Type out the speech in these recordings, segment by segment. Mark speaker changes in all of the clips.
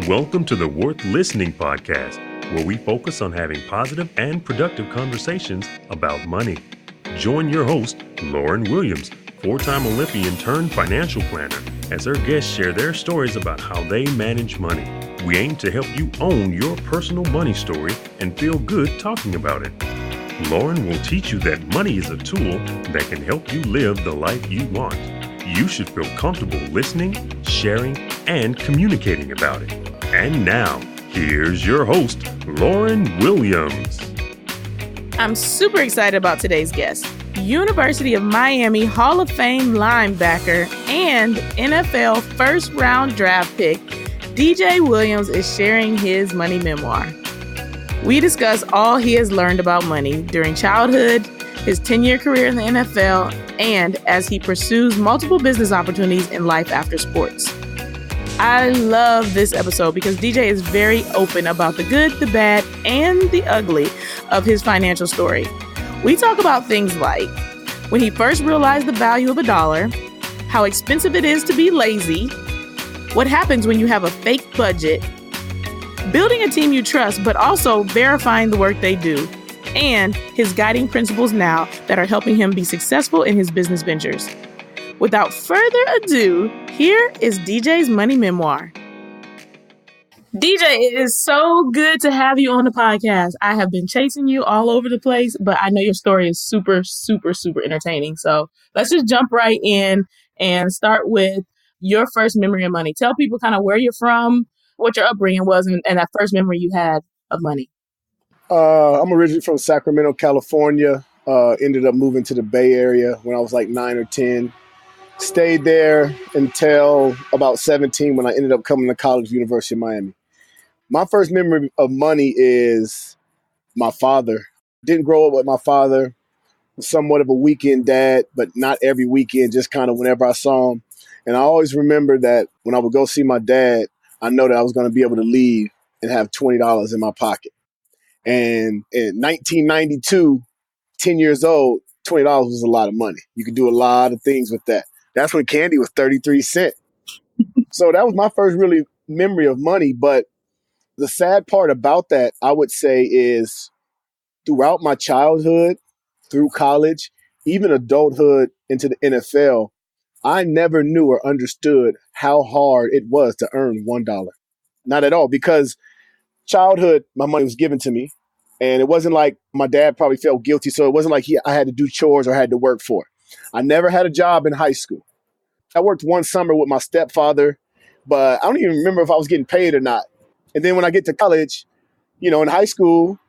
Speaker 1: Welcome to the Worth Listening podcast, where we focus on having positive and productive conversations about money. Join your host, Lauren Williams, four-time Olympian turned financial planner, as her guests share their stories about how they manage money. We aim to help you own your personal money story and feel good talking about it. Lauren will teach you that money is a tool that can help you live the life you want. You should feel comfortable listening, sharing, and communicating about it. And now, here's your host, Lauren Williams.
Speaker 2: I'm super excited about today's guest. University of Miami Hall of Fame linebacker and NFL first-round draft pick, DJ Williams is sharing his money memoir. We discuss all he has learned about money during childhood, his 10-year career in the NFL, and as he pursues multiple business opportunities in life after sports. I love this episode because DJ is very open about the good, the bad, and the ugly of his financial story. We talk about things like when he first realized the value of $1, how expensive it is to be lazy, what happens when you have a fake budget, building a team you trust, but also verifying the work they do, and his guiding principles now that are helping him be successful in his business ventures. Without further ado, here is DJ's money memoir. DJ, it is so good to have you on the podcast. I have been chasing you all over the place, but I know your story is super, super, super entertaining. So let's just jump right in and start with your first memory of money. Tell people kind of where you're from, what your upbringing was, and that first memory you had of money.
Speaker 3: I'm originally from Sacramento, California. Ended up moving to the Bay Area when I was like 9 or 10. Stayed there until about 17 when I ended up coming to college, University of Miami. My first memory of money is my father. Didn't grow up with my father. Was somewhat of a weekend dad, but not every weekend, just kind of whenever I saw him. And I always remember that when I would go see my dad, I know that I was going to be able to leave and have $20 in my pocket. And in 1992, 10 years old, $20 was a lot of money. You could do a lot of things with that. That's when candy was 33 cents. So that was my first really memory of money. But the sad part about that, I would say, is throughout my childhood, through college, even adulthood into the NFL, I never knew or understood how hard it was to earn $1. Not at all, because childhood, my money was given to me. And it wasn't like my dad probably felt guilty. So it wasn't like I had to do chores or had to work for it. I never had a job in high school. I worked one summer with my stepfather, but I don't even remember if I was getting paid or not. And then when I get to college, in high school,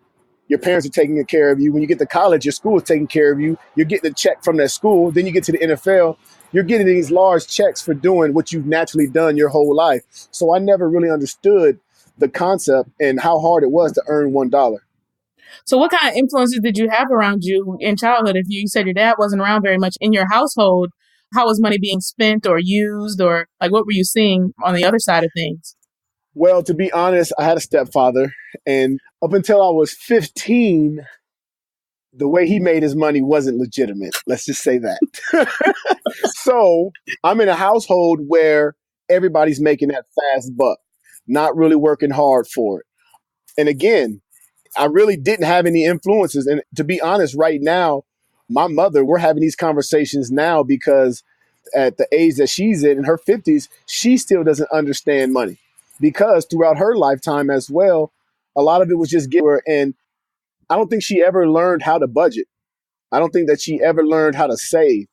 Speaker 3: your parents are taking care of you. When you get to college, your school is taking care of you. You're getting a check from that school. Then you get to the NFL. You're getting these large checks for doing what you've naturally done your whole life. So I never really understood the concept and how hard it was to earn $1.
Speaker 2: So what kind of influences did you have around you in childhood? If you said your dad wasn't around very much in your household, how was money being spent or used, or like what were you seeing on the other side of things?
Speaker 3: Well, to be honest, I had a stepfather, and up until I was 15, the way he made his money wasn't legitimate. Let's just say that. So I'm in a household where everybody's making that fast buck, not really working hard for it. And again, I really didn't have any influences. And to be honest, right now, my mother, we're having these conversations now because at the age that she's in her 50s, she still doesn't understand money because throughout her lifetime as well, a lot of it was just given her. And I don't think she ever learned how to budget. I don't think that she ever learned how to save.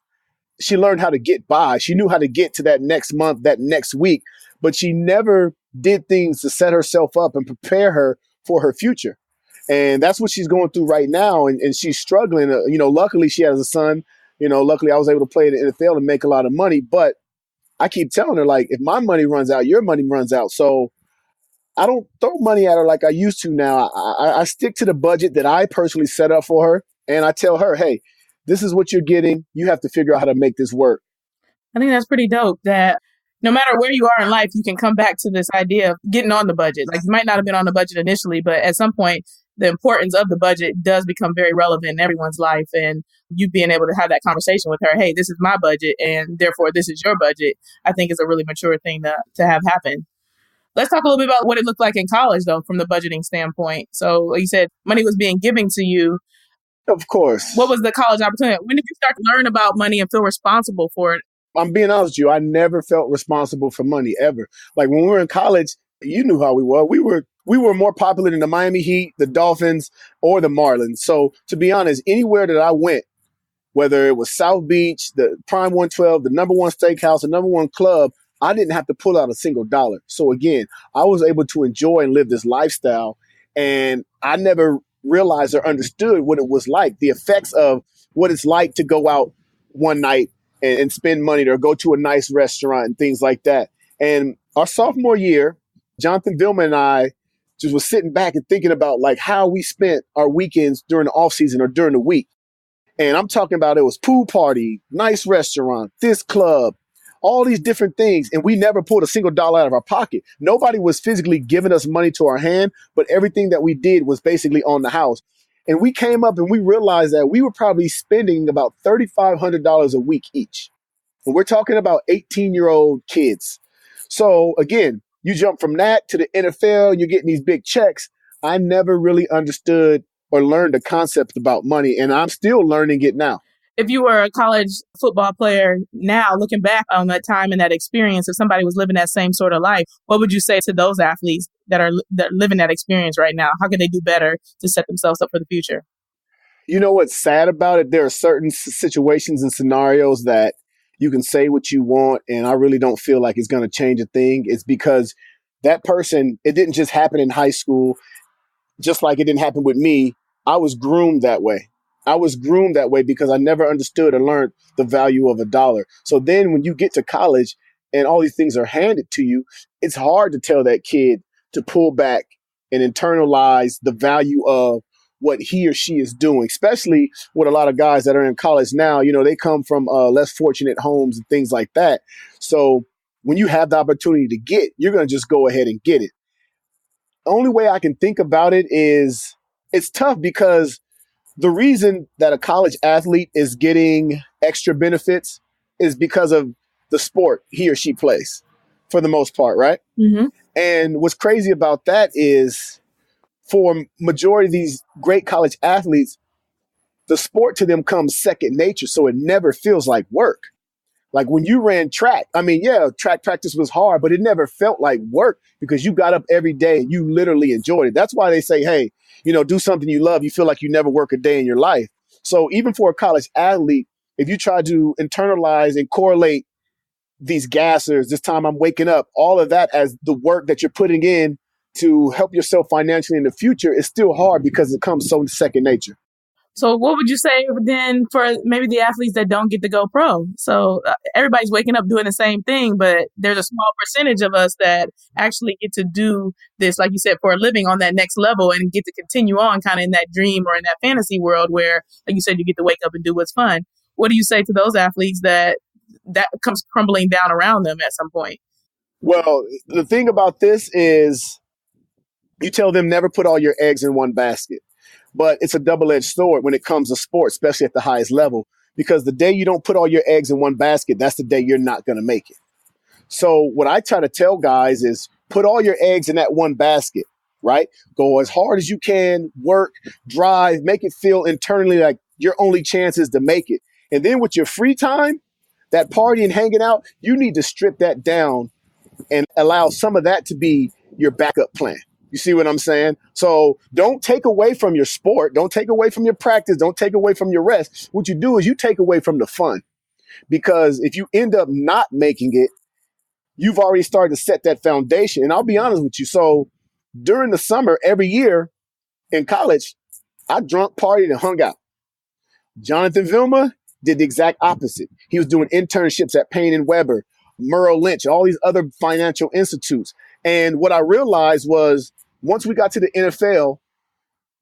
Speaker 3: She learned how to get by. She knew how to get to that next month, that next week, but she never did things to set herself up and prepare her for her future. And that's what she's going through right now. And she's struggling. Luckily she has a son. Luckily I was able to play in the NFL and make a lot of money. But I keep telling her, like, if my money runs out, your money runs out. So I don't throw money at her like I used to now. I stick to the budget that I personally set up for her. And I tell her, hey, this is what you're getting. You have to figure out how to make this work.
Speaker 2: I think that's pretty dope that no matter where you are in life, you can come back to this idea of getting on the budget. Like you might not have been on the budget initially, but at some point, the importance of the budget does become very relevant in everyone's life. And you being able to have that conversation with her, hey, this is my budget and therefore this is your budget, I think is a really mature thing to have happen. Let's talk a little bit about what it looked like in college, though, from the budgeting standpoint. So like you said, money was being given to you.
Speaker 3: Of course.
Speaker 2: What was the college opportunity? When did you start to learn about money and feel responsible for it?
Speaker 3: I'm being honest with you. I never felt responsible for money ever. Like when we were in college, you knew how we were. We were more popular than the Miami Heat, the Dolphins, or the Marlins. So to be honest, anywhere that I went, whether it was South Beach, the Prime 112, the number one steakhouse, the number one club, I didn't have to pull out a single dollar. So again, I was able to enjoy and live this lifestyle. And I never realized or understood what it was like, the effects of what it's like to go out one night and spend money or go to a nice restaurant and things like that. And our sophomore year, Jonathan Vilma and I just was sitting back and thinking about like how we spent our weekends during the off season or during the week. And I'm talking about it was pool party, nice restaurant, this club, all these different things. And we never pulled a single dollar out of our pocket. Nobody was physically giving us money to our hand, but everything that we did was basically on the house. And we came up and we realized that we were probably spending about $3,500 a week each. And we're talking about 18-year-old kids. So again, you jump from that to the NFL, you're getting these big checks. I never really understood or learned the concept about money, and I'm still learning it now.
Speaker 2: If you were a college football player now, looking back on that time and that experience, if somebody was living that same sort of life, what would you say to those athletes that are living that experience right now? How can they do better to set themselves up for the future?
Speaker 3: You know what's sad about it? There are certain situations and scenarios that you can say what you want, and I really don't feel like it's going to change a thing. It's because that person, it didn't just happen in high school. Just like it didn't happen with me, I was groomed that way. I was groomed that way because I never understood or learned the value of a dollar. So then when you get to college and all these things are handed to you, it's hard to tell that kid to pull back and internalize the value of what he or she is doing, especially with a lot of guys that are in college now. You know, they come from less fortunate homes and things like that. So when you have the opportunity to get, you're going to just go ahead and get it. The only way I can think about it is it's tough because the reason that a college athlete is getting extra benefits is because of the sport he or she plays for the most part, right?
Speaker 2: Mm-hmm.
Speaker 3: And what's crazy about that is for majority of these great college athletes, the sport to them comes second nature. So it never feels like work. Like when you ran track, I mean, yeah, track practice was hard, but it never felt like work because you got up every day and you literally enjoyed it. That's why they say, hey, you know, do something you love. You feel like you never work a day in your life. So even for a college athlete, if you try to internalize and correlate these gassers, this time I'm waking up, all of that as the work that you're putting in to help yourself financially in the future, is still hard because it comes so second nature.
Speaker 2: So what would you say then for maybe the athletes that don't get to go pro? So everybody's waking up doing the same thing, but there's a small percentage of us that actually get to do this, like you said, for a living on that next level and get to continue on kind of in that dream or in that fantasy world where, like you said, you get to wake up and do what's fun. What do you say to those athletes that comes crumbling down around them at some point?
Speaker 3: Well, the thing about this is you tell them never put all your eggs in one basket. But it's a double-edged sword when it comes to sports, especially at the highest level, because the day you don't put all your eggs in one basket, that's the day you're not going to make it. So what I try to tell guys is put all your eggs in that one basket, right? Go as hard as you can, work, drive, make it feel internally like your only chance is to make it. And then with your free time, that party and hanging out, you need to strip that down and allow some of that to be your backup plan. You see what I'm saying? So don't take away from your sport. Don't take away from your practice. Don't take away from your rest. What you do is you take away from the fun, because if you end up not making it, you've already started to set that foundation. And I'll be honest with you. So during the summer, every year in college, I drunk, partied, and hung out. Jonathan Vilma did the exact opposite. He was doing internships at Payne and Weber, Merrill Lynch, all these other financial institutes. And what I realized was once we got to the NFL,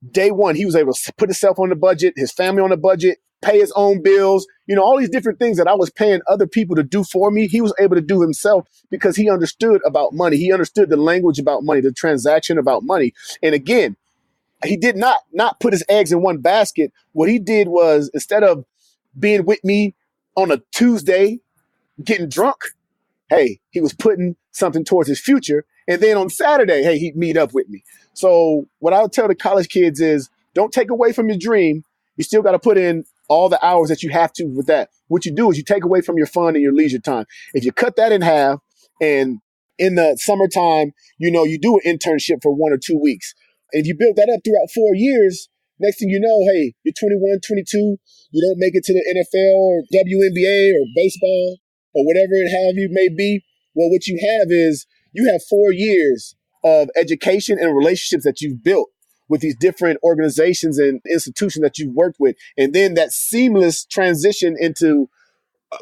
Speaker 3: day one, he was able to put himself on the budget, his family on the budget, pay his own bills, you know, all these different things that I was paying other people to do for me. He was able to do himself because he understood about money. He understood the language about money, the transaction about money. And again, he did not put his eggs in one basket. What he did was, instead of being with me on a Tuesday, getting drunk, hey, he was putting something towards his future. And then on Saturday, hey, he'd meet up with me. So what I would tell the college kids is don't take away from your dream. You still got to put in all the hours that you have to with that. What you do is you take away from your fun and your leisure time. If you cut that in half and in the summertime, you do an internship for 1 or 2 weeks. And if you build that up throughout 4 years, next thing you know, hey, you're 21, 22, you don't make it to the NFL or WNBA or baseball or whatever it have you may be. Well, what you have is you have 4 years of education and relationships that you've built with these different organizations and institutions that you've worked with. And then that seamless transition into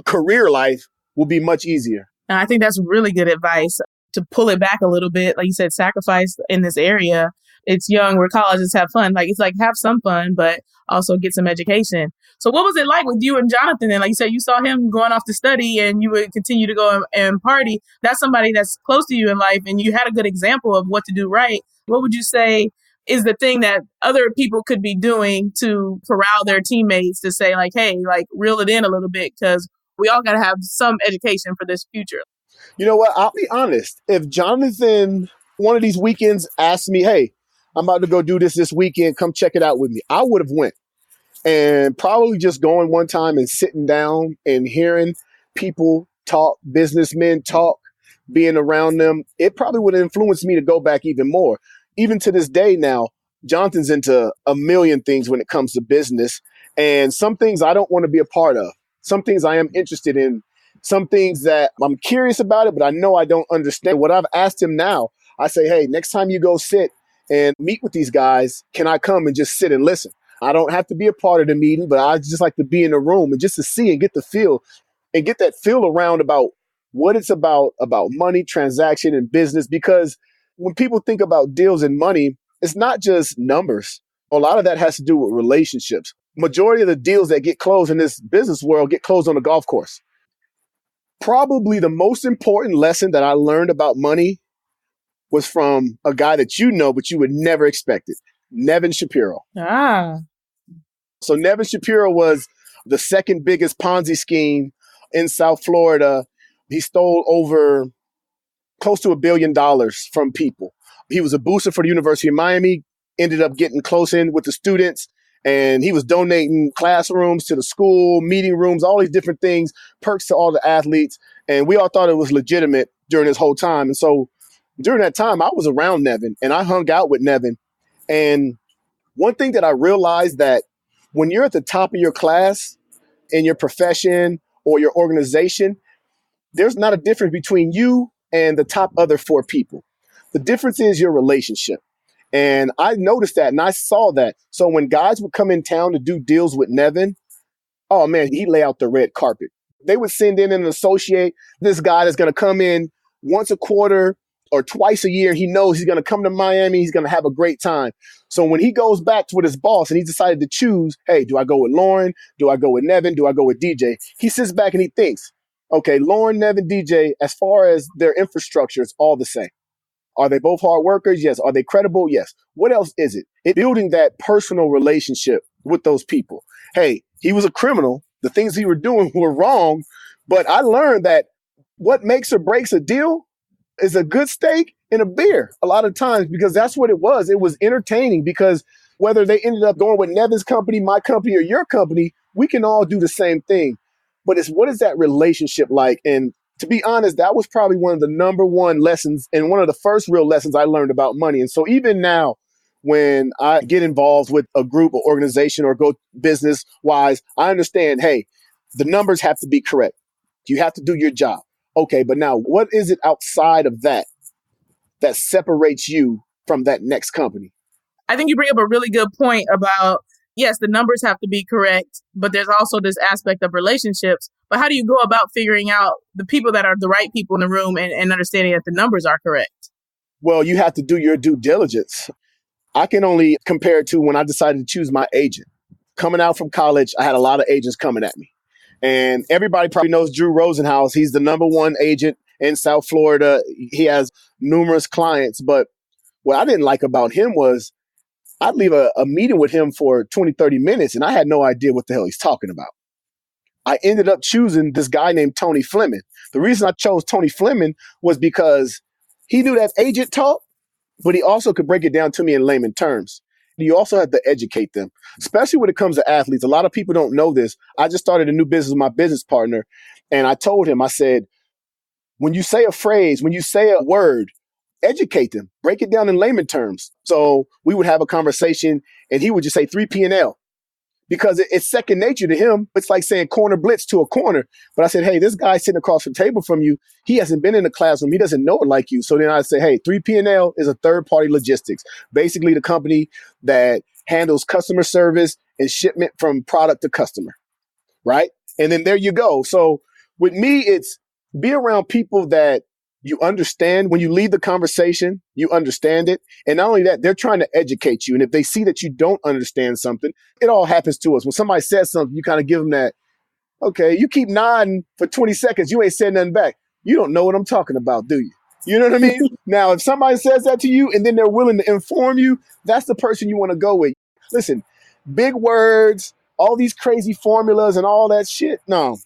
Speaker 3: career life will be much easier.
Speaker 2: And I think that's really good advice to pull it back a little bit. Like you said, sacrifice in this area. It's young, we're college, just have fun. Like, it's like have some fun, but also get some education. So what was it like with you and Jonathan then? Like you said, you saw him going off to study and you would continue to go and party. That's somebody that's close to you in life and you had a good example of what to do right. What would you say is the thing that other people could be doing to corral their teammates to say like, hey, like reel it in a little bit because we all got to have some education for this future?
Speaker 3: You know what? I'll be honest. If Jonathan one of these weekends asked me, hey, I'm about to go do this weekend, come check it out with me, I would have went. And probably just going one time and sitting down and hearing people talk, businessmen talk, being around them, it probably would have influenced me to go back even more. Even to this day now, Jonathan's into a million things when it comes to business. And some things I don't want to be a part of. Some things I am interested in. Some things that I'm curious about it, but I know I don't understand. What I've asked him now, I say, hey, next time you go sit and meet with these guys, can I come and just sit and listen? I don't have to be a part of the meeting, but I just like to be in the room and just to see and get the feel and get that feel around about what it's about money, transaction, and business. Because when people think about deals and money, it's not just numbers. A lot of that has to do with relationships. Majority of the deals that get closed in this business world get closed on the golf course. Probably the most important lesson that I learned about money was from a guy that you know, but you would never expect it, Nevin Shapiro. So Nevin Shapiro was the second biggest Ponzi scheme in South Florida. He stole over close to $1 billion from people. He was a booster for the University of Miami, ended up getting close in with the students, and he was donating classrooms to the school, meeting rooms, all these different things, perks to all the athletes. And we all thought it was legitimate during this whole time. And so during that time, I was around Nevin and I hung out with Nevin. And one thing that I realized that when you're at the top of your class in your profession or your organization, there's not a difference between you and the top other 4 people. The difference is your relationship. And I noticed that and I saw that. So when guys would come in town to do deals with Nevin, oh man, he'd lay out the red carpet. They would send in an associate, this guy that's going to come in once a quarter or twice a year. He knows he's going to come to Miami. He's going to have a great time. So when he goes back with his boss and he decided to choose, hey, do I go with Lauren? Do I go with Nevin? Do I go with DJ? He sits back and he thinks, okay, Lauren, Nevin, DJ, as far as their infrastructure, it's all the same. Are they both hard workers? Yes. Are they credible? Yes. What else is it? It's building that personal relationship with those people. Hey, he was a criminal. The things he were doing were wrong. But I learned that what makes or breaks a deal is a good steak and a beer a lot of times, because that's what it was. It was entertaining because whether they ended up going with Nevin's company, my company, or your company, we can all do the same thing. But it's what is that relationship like? And to be honest, that was probably one of the number one lessons and one of the first real lessons I learned about money. And so even now, when I get involved with a group or organization or go business wise, I understand, hey, the numbers have to be correct. You have to do your job. Okay, but now what is it outside of that that separates you from that next company?
Speaker 2: I think you bring up a really good point about, yes, the numbers have to be correct, but there's also this aspect of relationships. But how do you go about figuring out the people that are the right people in the room and understanding that the numbers are correct?
Speaker 3: Well, you have to do your due diligence. I can only compare it to when I decided to choose my agent. Coming out from college, I had a lot of agents coming at me. And everybody probably knows Drew Rosenhaus. He's the number one agent in South Florida. He has numerous clients. But what I didn't like about him was I'd leave a meeting with him for 20, 30 minutes, and I had no idea what the hell he's talking about. I ended up choosing this guy named Tony Fleming. The reason I chose Tony Fleming was because He knew that agent talk, but he also could break it down to me in layman terms. You also have to educate them, especially when it comes to athletes. A lot of people don't know this. I just started a new business with my business partner, and I told him, I said, when you say a phrase, when you say a word, educate them, break it down in layman terms. So we would have a conversation, and he would just say 3P&L. Because it's second nature to him. It's like saying corner blitz to a corner. But I said, hey, this guy sitting across the table from you, he hasn't been in the classroom. He doesn't know it like you. So then I say, hey, 3P&L is a third-party logistics, basically the company that handles customer service and shipment from product to customer, right? And then there you go. So with me, it's be around people that you understand. When you leave the conversation, you understand it. And not only that, they're trying to educate you. And if they see that you don't understand something, it all happens to us. When somebody says something, you kind of give them that, okay, you keep nodding for 20 seconds. You ain't said nothing back. You don't know what I'm talking about, do you? You know what I mean? Now, if somebody says that to you and then they're willing to inform you, that's the person you want to go with. Listen, big words, all these crazy formulas and all that shit. No,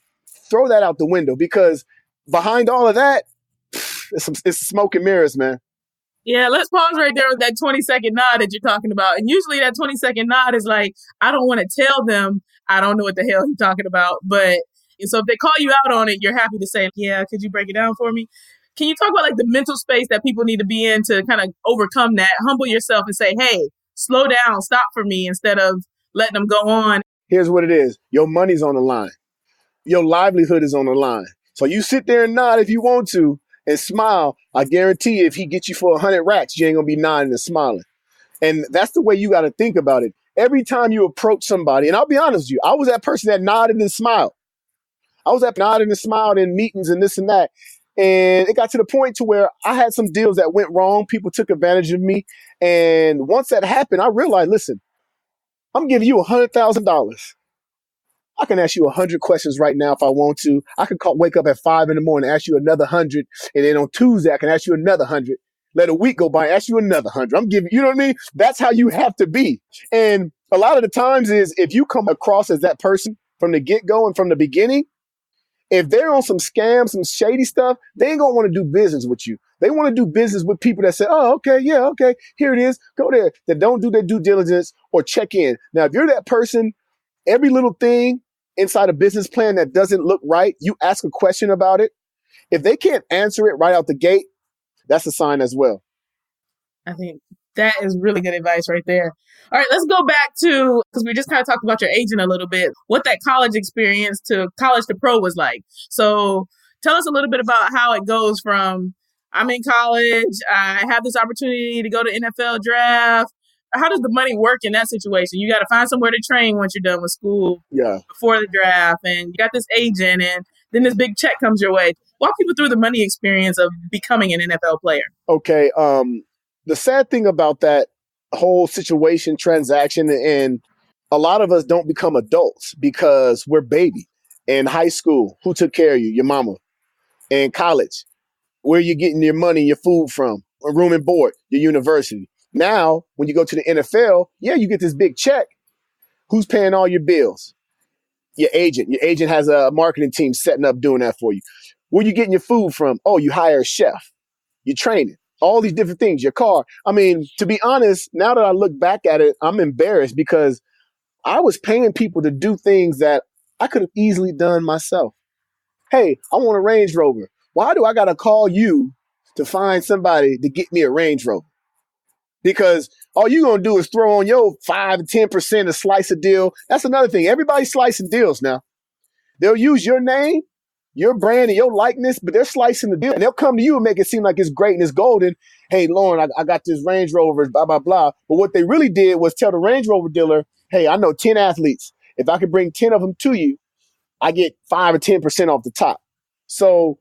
Speaker 3: throw that out the window, because behind all of that, it's smoke and mirrors, man.
Speaker 2: Yeah, let's pause right there with that 20-second nod that you're talking about. And usually that 20-second nod is like, I don't want to tell them I don't know what the hell he's talking about. But so if they call you out on it, you're happy to say, yeah, could you break it down for me? Can you talk about like the mental space that people need to be in to kind of overcome that, humble yourself and say, hey, slow down, stop for me, instead of letting them go on?
Speaker 3: Here's what it is. Your money's on the line. Your livelihood is on the line. So you sit there and nod if you want to and smile. I guarantee you, if he gets you for 100 racks, you ain't going to be nodding and smiling. And that's the way you got to think about it. Every time you approach somebody, and I'll be honest with you, I was that person that nodded and smiled. I was that nodded and smiled in meetings and this and that. And it got to the point to where I had some deals that went wrong. People took advantage of me. And once that happened, I realized, listen, I'm giving you $100,000. I can ask you 100 questions right now if I want to. I could wake up at 5 a.m, ask you another 100. And then on Tuesday, I can ask you another 100. Let a week go by, ask you another 100. I'm giving, you know what I mean? That's how you have to be. And a lot of the times is if you come across as that person from the get-go and from the beginning, if they're on some scams, some shady stuff, they ain't going to want to do business with you. They want to do business with people that say, oh, okay, yeah, okay, here it is. Go there. That don't do their due diligence or check in. Now, if you're that person, every little thing inside a business plan that doesn't look right, you ask a question about it. If they can't answer it right out the gate, that's a sign as well.
Speaker 2: I think that is really good advice right there. All right, let's go back to, because we just kind of talked about your agent a little bit, what that college experience to college to pro was like. So tell us a little bit about how it goes from, I'm in college, I have this opportunity to go to NFL draft. How does the money work in that situation? You got to find somewhere to train once you're done with school before the draft, and you got this agent, and then this big check comes your way. Walk people through the money experience of becoming an NFL player.
Speaker 3: Okay. The sad thing about that whole situation, transaction, and a lot of us don't become adults because we're baby. In high school, who took care of you? Your mama. In college, where you getting your money, your food from? A room and board, your university. Now, when you go to the NFL, you get this big check. Who's paying all your bills? Your agent. Your agent has a marketing team setting up doing that for you. Where you getting your food from? Oh, you hire a chef. You train it. All these different things, your car. I mean, to be honest, now that I look back at it, I'm embarrassed because I was paying people to do things that I could have easily done myself. Hey, I want a Range Rover. Why do I got to call you to find somebody to get me a Range Rover? Because all you're going to do is throw on your 5 to 10% to slice a deal. That's another thing. Everybody's slicing deals now. They'll use your name, your brand, and your likeness, but they're slicing the deal. And they'll come to you and make it seem like it's great and it's golden. Hey, Lauren, I got this Range Rover, blah, blah, blah. But what they really did was tell the Range Rover dealer, hey, I know 10 athletes. If I could bring 10 of them to you, I get 5 or 10% off the top. So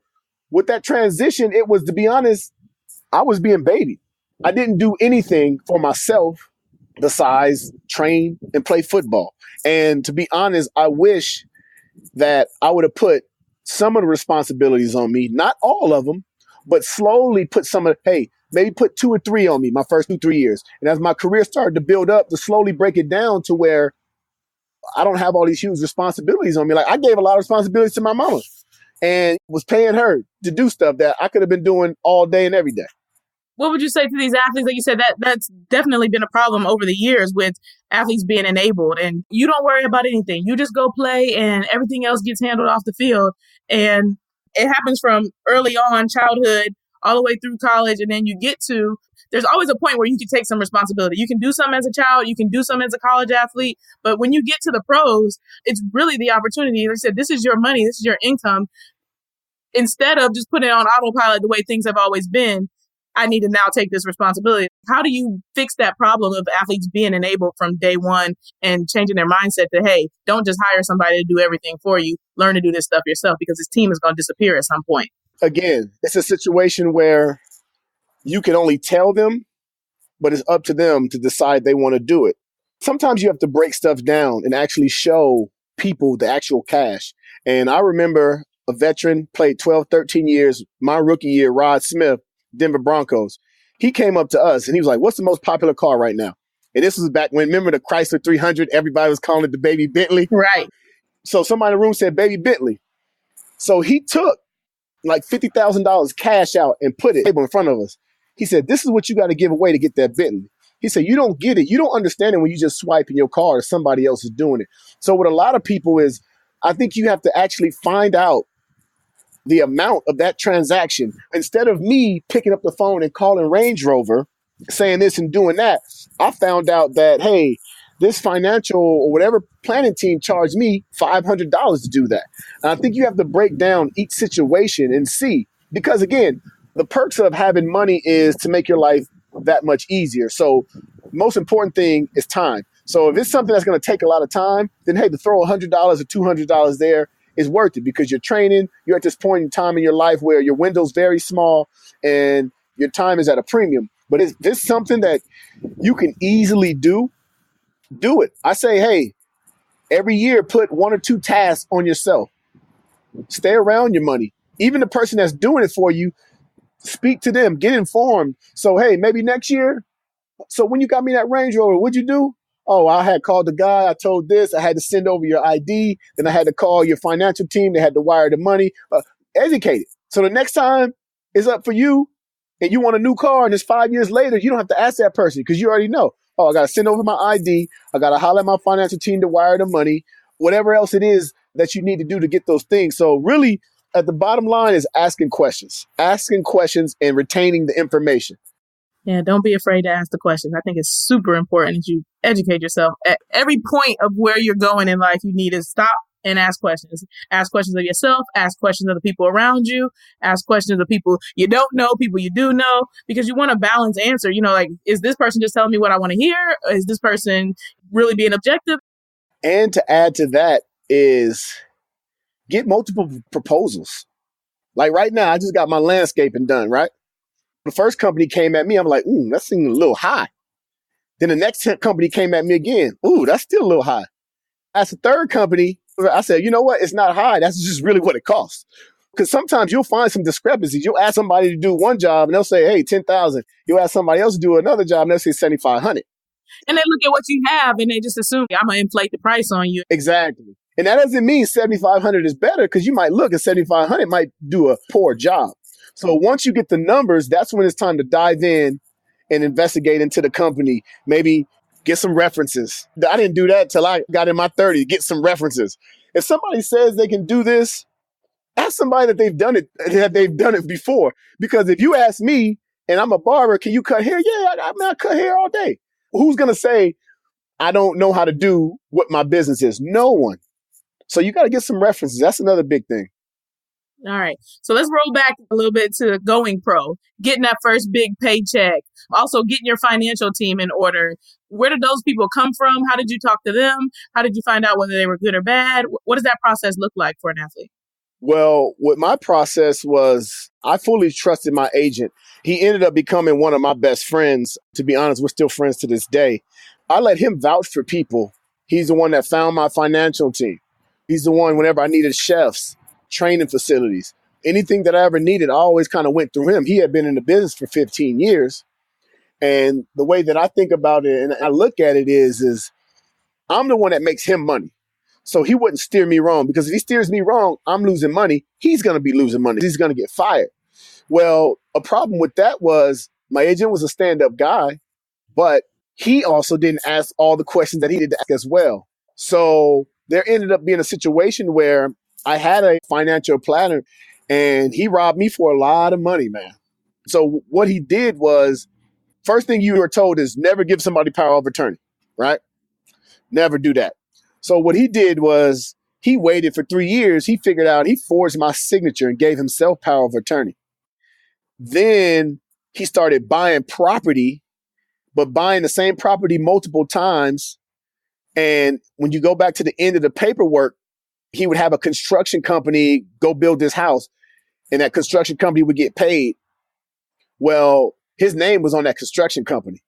Speaker 3: with that transition, it was, to be honest, I was being baby. I didn't do anything for myself besides train and play football. And to be honest, I wish that I would have put some of the responsibilities on me, not all of them, but slowly put maybe put 2 or 3 on me my first 2-3 years. And as my career started to build up, to slowly break it down to where I don't have all these huge responsibilities on me. Like, I gave a lot of responsibilities to my mama and was paying her to do stuff that I could have been doing all day and every day.
Speaker 2: What would you say to these athletes? Like you said, that's definitely been a problem over the years with athletes being enabled, and you don't worry about anything. You just go play and everything else gets handled off the field. And it happens from early on, childhood, all the way through college. And then there's always a point where you can take some responsibility. You can do something as a child, you can do something as a college athlete. But when you get to the pros, it's really the opportunity. Like I said, this is your money, this is your income. Instead of just putting it on autopilot the way things have always been, I need to now take this responsibility. How do you fix that problem of athletes being enabled from day one and changing their mindset to, hey, don't just hire somebody to do everything for you. Learn to do this stuff yourself, because this team is going to disappear at some point.
Speaker 3: Again, it's a situation where you can only tell them, but it's up to them to decide they want to do it. Sometimes you have to break stuff down and actually show people the actual cash. And I remember a veteran, played 12, 13 years, my rookie year, Rod Smith, Denver Broncos. He came up to us and he was like, what's the most popular car right now? And this was back when, remember the Chrysler 300, everybody was calling it the baby Bentley.
Speaker 2: Right.
Speaker 3: So somebody in the room said baby Bentley. So he took like $50,000 cash out and put it in front of us. He said, this is what you got to give away to get that Bentley. He said, you don't get it. You don't understand it when you just swipe in your car or somebody else is doing it. So what a lot of people is, I think you have to actually find out the amount of that transaction. Instead of me picking up the phone and calling Range Rover, saying this and doing that, I found out that, hey, this financial or whatever planning team charged me $500 to do that. And I think you have to break down each situation and see, because again, the perks of having money is to make your life that much easier. So most important thing is time. So if it's something that's going to take a lot of time, then hey, to throw $100 or $200 there is worth it, because you're training. You're at this point in time in your life where your window's very small and your time is at a premium. But if this something that you can easily do it. I say, hey, every year put 1 or 2 tasks on yourself. Stay around your money. Even the person that's doing it for you, speak to them, get informed. So, hey, maybe next year. So when you got me that Range Rover, what'd you do? Oh, I had called the guy. I told this. I had to send over your ID. Then I had to call your financial team. They had to wire the money. Educate it. So the next time it's up for you and you want a new car and it's 5 years later, you don't have to ask that person because you already know. Oh, I got to send over my ID. I got to holler at my financial team to wire the money. Whatever else it is that you need to do to get those things. So really, at the bottom line is asking questions and retaining the information.
Speaker 2: Yeah, don't be afraid to ask the questions. I think it's super important that you educate yourself. At every point of where you're going in life, you need to stop and ask questions. Ask questions of yourself, ask questions of the people around you, ask questions of people you don't know, people you do know, because you want a balanced answer. You know, like, is this person just telling me what I want to hear? Or is this person really being objective?
Speaker 3: And to add to that is get multiple proposals. Like right now, I just got my landscaping done, right? The first company came at me. I'm like, that seems a little high. Then the next company came at me again. That's still a little high. As a third company, I said, you know what? It's not high. That's just really what it costs. Because sometimes you'll find some discrepancies. You'll ask somebody to do one job and they'll say, hey, 10,000. You'll ask somebody else to do another job and they'll say 7,500.
Speaker 2: And they look at what you have and they just assume, I'm going to inflate the price on you.
Speaker 3: Exactly. And that doesn't mean 7,500 is better, because you might look at 7,500 might do a poor job. So once you get the numbers, that's when it's time to dive in and investigate into the company. Maybe get some references. I didn't do that till I got in my 30s, get some references. If somebody says they can do this, ask somebody that they've done it before. Because if you ask me and I'm a barber, can you cut hair? Yeah, I cut hair all day. Who's going to say, I don't know how to do what my business is? No one. So you got to get some references. That's another big thing.
Speaker 2: All right. So let's roll back a little bit to going pro, getting that first big paycheck, also getting your financial team in order. Where did those people come from? How did you talk to them? How did you find out whether they were good or bad? What does that process look like for an athlete?
Speaker 3: Well, what my process was, I fully trusted my agent. He ended up becoming one of my best friends. To be honest, we're still friends to this day. I let him vouch for people. He's the one that found my financial team. He's the one whenever I needed chefs, training facilities, anything that I ever needed, I always kind of went through him. He had been in the business for 15 years. And the way that I think about it and I look at it is I'm the one that makes him money. So he wouldn't steer me wrong, because if he steers me wrong, I'm losing money. He's going to be losing money. He's going to get fired. Well, a problem with that was My agent was a stand-up guy, but he also didn't ask all the questions that he did ask as well. So there ended up being a situation where I had a financial planner and he robbed me for a lot of money, man. So what he did was, first thing you were told is never give somebody power of attorney, right? Never do that. So what he did was he waited for 3 years. He figured out, he forged my signature and gave himself power of attorney. Then he started buying property, but buying the same property multiple times. And when you go back to the end of the paperwork, he would have a construction company go build this house, and that construction company would get paid. Well, his name was on that construction company.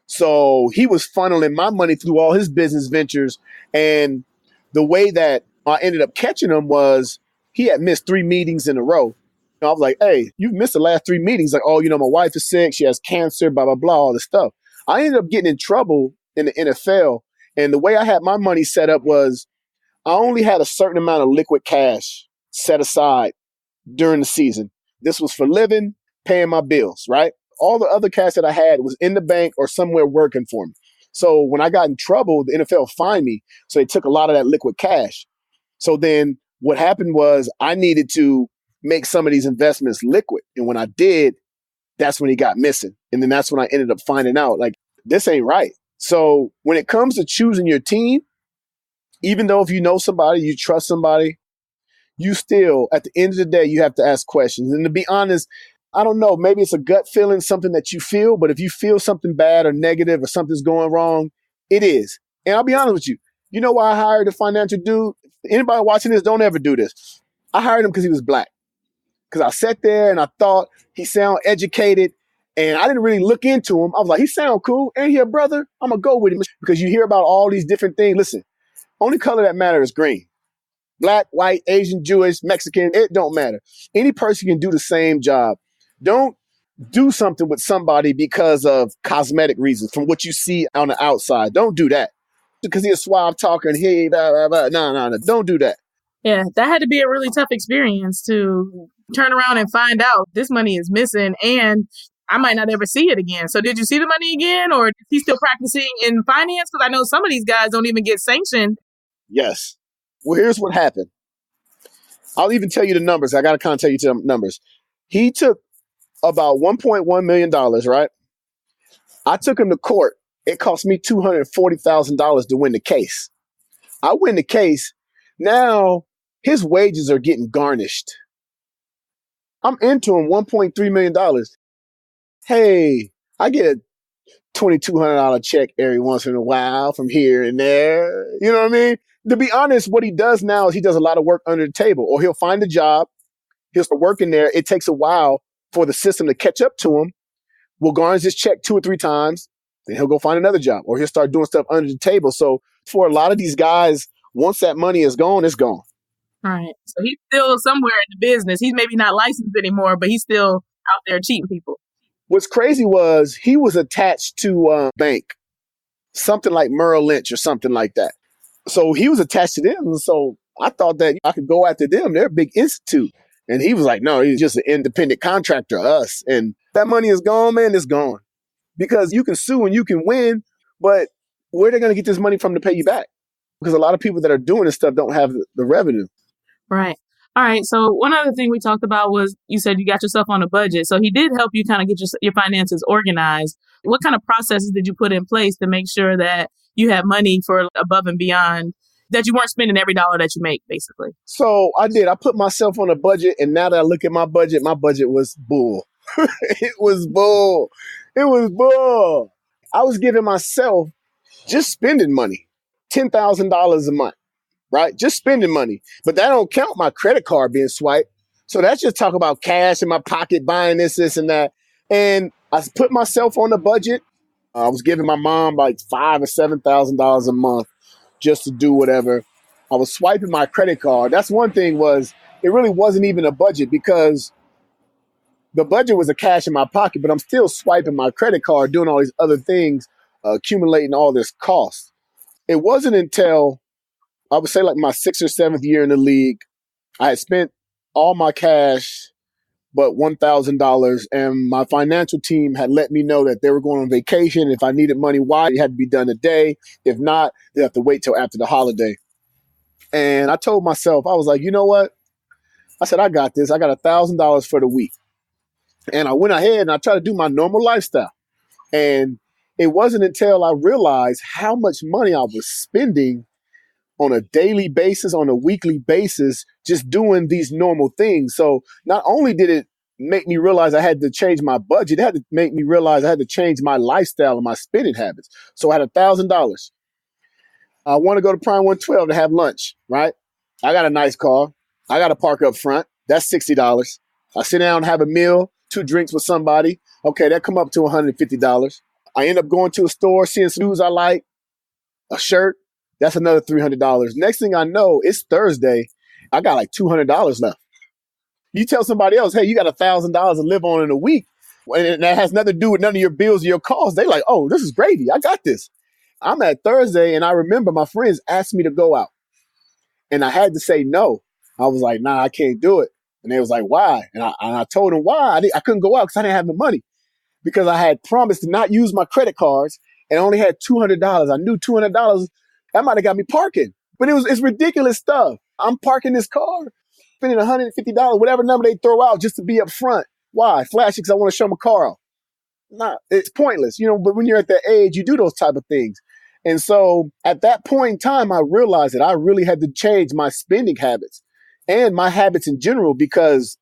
Speaker 3: So he was funneling my money through all his business ventures. And the way that I ended up catching him was he had missed 3 meetings in a row. And I was like, hey, you've missed the last 3 meetings. Like, oh, my wife is sick. She has cancer, blah, blah, blah, all this stuff. I ended up getting in trouble in the NFL. And the way I had my money set up was I only had a certain amount of liquid cash set aside during the season. This was for living, paying my bills, right? All the other cash that I had was in the bank or somewhere working for me. So when I got in trouble, the NFL fined me. So they took a lot of that liquid cash. So then what happened was I needed to make some of these investments liquid. And when I did, that's when he got missing. And then that's when I ended up finding out, like, this ain't right. So when it comes to choosing your team, even though if you know somebody, you trust somebody, you still, at the end of the day, you have to ask questions. And to be honest, I don't know, maybe it's a gut feeling, something that you feel, but if you feel something bad or negative or something's going wrong, it is. And I'll be honest with you. You know why I hired a financial dude? Anybody watching this, don't ever do this. I hired him because he was black. Because I sat there and I thought he sounded educated and I didn't really look into him. I was like, he sound cool. Ain't he a brother? I'm going to go with him because you hear about all these different things. Listen, only color that matters is green. Black, white, Asian, Jewish, Mexican, it don't matter. Any person can do the same job. Don't do something with somebody because of cosmetic reasons from what you see on the outside. Don't do that. Because he's a suave talker and he, blah, blah, blah. No. Don't do that.
Speaker 2: Yeah, that had to be a really tough experience to turn around and find out this money is missing and I might not ever see it again. So did you see the money again or is he still practicing in finance? Because I know some of these guys don't even get sanctioned.
Speaker 3: Yes. Well, here's what happened. I'll even tell you the numbers. I got to kind of tell you the numbers. He took about $1.1 million, right? I took him to court. It cost me $240,000 to win the case. I win the case. Now his wages are getting garnished. I'm into him $1.3 million. Hey, I get a $2,200 check every once in a while from here and there. You know what I mean? To be honest, what he does now is he does a lot of work under the table, or he'll find a job. He'll start working there. It takes a while for the system to catch up to him. We'll garnish his check 2 or 3 times. Then he'll go find another job, or he'll start doing stuff under the table. So for a lot of these guys, once that money is gone, it's gone.
Speaker 2: All right. So he's still somewhere in the business. He's maybe not licensed anymore, but he's still out there cheating people.
Speaker 3: What's crazy was he was attached to a bank, something like Merrill Lynch or something like that. So he was attached to them. And so I thought that I could go after them. They're a big institute. And he was like, no, he's just an independent contractor, us. And that money is gone, man, it's gone. Because you can sue and you can win, but where are they going to get this money from to pay you back? Because a lot of people that are doing this stuff don't have the revenue.
Speaker 2: Right. All right. So one other thing we talked about was you said you got yourself on a budget. So he did help you kind of get your finances organized. What kind of processes did you put in place to make sure that you had money for above and beyond, that you weren't spending every dollar that you make, basically?
Speaker 3: So I did. I put myself on a budget. And now that I look at my budget was bull. It was bull. It was bull. I was giving myself just spending money, $10,000 a month. Right? Just spending money. But that don't count my credit card being swiped. So that's just talk about cash in my pocket, buying this, and that. And I put myself on the budget. I was giving my mom like $5,000 or $7,000 a month just to do whatever. I was swiping my credit card. That's one thing was it really wasn't even a budget because the budget was a cash in my pocket, but I'm still swiping my credit card, doing all these other things, accumulating all this cost. It wasn't until I would say like my 6th or 7th year in the league, I had spent all my cash but $1,000. And my financial team had let me know that they were going on vacation. If I needed money, why? It had to be done today. If not, they have to wait till after the holiday. And I told myself, I was like, you know what? I said, I got this. I got $1,000 for the week. And I went ahead and I tried to do my normal lifestyle. And it wasn't until I realized how much money I was spending on a daily basis, on a weekly basis, just doing these normal things. So not only did it make me realize I had to change my budget, it had to make me realize I had to change my lifestyle and my spending habits. So I had $1,000. I want to go to Prime 112 to have lunch, right? I got a nice car. I got to park up front. That's $60. I sit down and have a meal, 2 drinks with somebody. Okay, that come up to $150. I end up going to a store, seeing some shoes I like, a shirt. That's another $300. Next thing I know, it's Thursday. I got like $200 left. You tell somebody else, hey, you got $1,000 to live on in a week, and that has nothing to do with none of your bills or your costs. They like, oh, this is gravy. I got this. I'm at Thursday, and I remember my friends asked me to go out, and I had to say no. I was like, nah, I can't do it. And they was like, why? And I told them why. I couldn't go out because I didn't have the money, because I had promised to not use my credit cards and I only had $200. I knew $200, that might have got me parking. But it's ridiculous stuff. I'm parking this car, spending $150, whatever number they throw out just to be up front. Why? Flash it because I want to show my car off. Nah, it's pointless, but when you're at that age, you do those type of things. And so at that point in time, I realized that I really had to change my spending habits and my habits in general, because